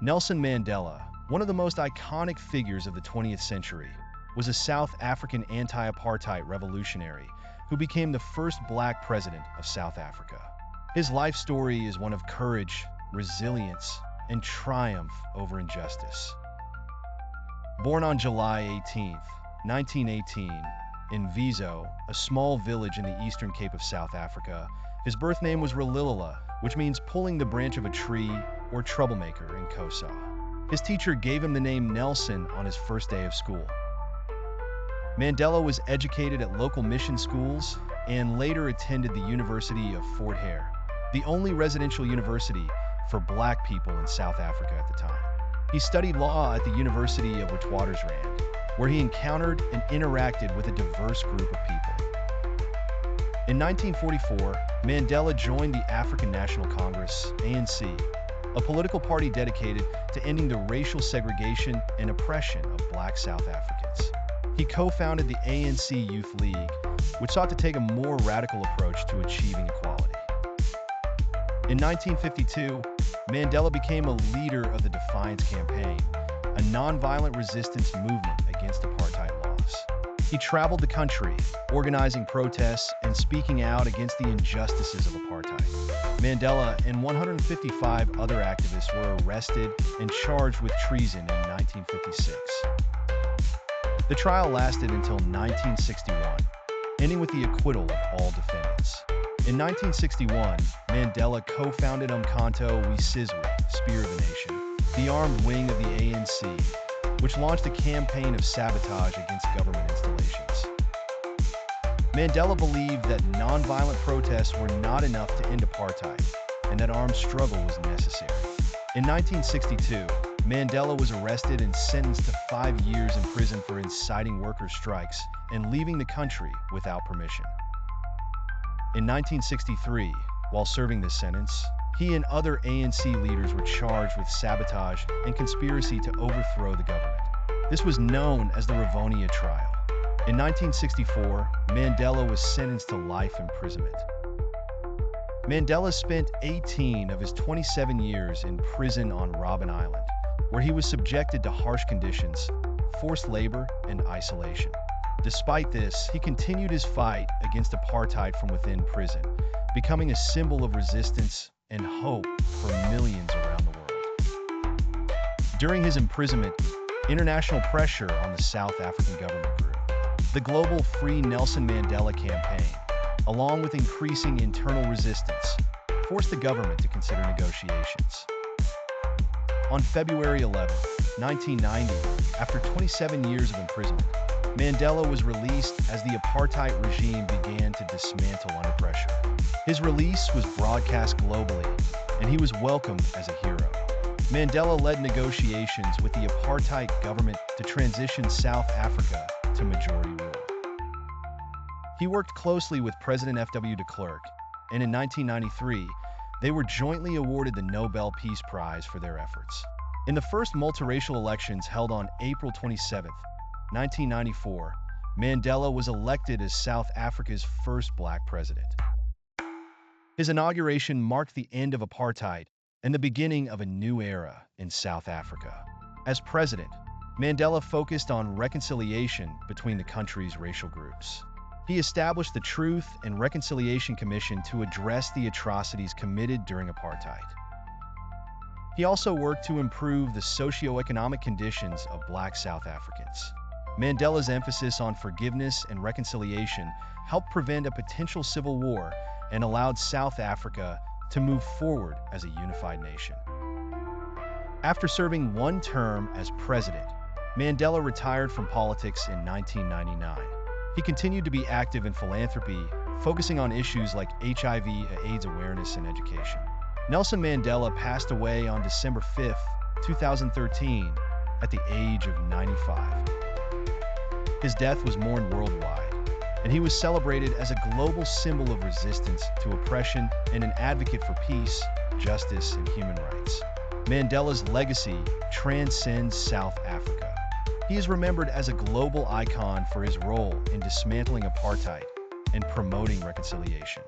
Nelson Mandela, one of the most iconic figures of the 20th century, was a South African anti-apartheid revolutionary who became the first black president of South Africa. His life story is one of courage, resilience, and triumph over injustice. Born on July 18, 1918, in Vizo, a small village in the eastern Cape of South Africa, his birth name was Ralilela, which means pulling the branch of a tree or troublemaker in Xhosa. His teacher gave him the name Nelson on his first day of school. Mandela was educated at local mission schools and later attended the University of Fort Hare, the only residential university for black people in South Africa at the time. He studied law at the University of Witwatersrand, where he encountered and interacted with a diverse group of people. In 1944, Mandela joined the African National Congress, ANC, a political party dedicated to ending the racial segregation and oppression of black South Africans. He co-founded the ANC Youth League, which sought to take a more radical approach to achieving equality. In 1952, Mandela became a leader of the Defiance Campaign, a nonviolent resistance movement against apartheid laws. He traveled the country, organizing protests and speaking out against the injustices of apartheid. Mandela and 155 other activists were arrested and charged with treason in 1956. The trial lasted until 1961, ending with the acquittal of all defendants. In 1961, Mandela co-founded Umkhonto we Sizwe, Spear of the Nation, the armed wing of the ANC, which launched a campaign of sabotage against government installations. Mandela believed that nonviolent protests were not enough to end apartheid, and that armed struggle was necessary. In 1962, Mandela was arrested and sentenced to 5 years in prison for inciting worker strikes and leaving the country without permission. In 1963, while serving this sentence, he and other ANC leaders were charged with sabotage and conspiracy to overthrow the government. This was known as the Rivonia trial. In 1964, Mandela was sentenced to life imprisonment. Mandela spent 18 of his 27 years in prison on Robben Island, where he was subjected to harsh conditions, forced labor, and isolation. Despite this, he continued his fight against apartheid from within prison, becoming a symbol of resistance and hope for millions around the world. During his imprisonment, international pressure on the South African government grew. The global Free Nelson Mandela campaign, along with increasing internal resistance, forced the government to consider negotiations. On February 11, 1990, after 27 years of imprisonment, Mandela was released as the apartheid regime began to dismantle under pressure. His release was broadcast globally, and he was welcomed as a hero. Mandela led negotiations with the apartheid government to transition South Africa to majority rule. He worked closely with President F.W. de Klerk, and in 1993, they were jointly awarded the Nobel Peace Prize for their efforts. In the first multiracial elections held on April 27, 1994, Mandela was elected as South Africa's first black president. His inauguration marked the end of apartheid and the beginning of a new era in South Africa. As president, Mandela focused on reconciliation between the country's racial groups. He established the Truth and Reconciliation Commission to address the atrocities committed during apartheid. He also worked to improve the socio-economic conditions of black South Africans. Mandela's emphasis on forgiveness and reconciliation helped prevent a potential civil war and allowed South Africa to move forward as a unified nation. After serving one term as president, Mandela retired from politics in 1999. He continued to be active in philanthropy, focusing on issues like HIV/AIDS awareness and education. Nelson Mandela passed away on December 5, 2013, at the age of 95. His death was mourned worldwide, and he was celebrated as a global symbol of resistance to oppression and an advocate for peace, justice, and human rights. Mandela's legacy transcends South Africa. He is remembered as a global icon for his role in dismantling apartheid and promoting reconciliation.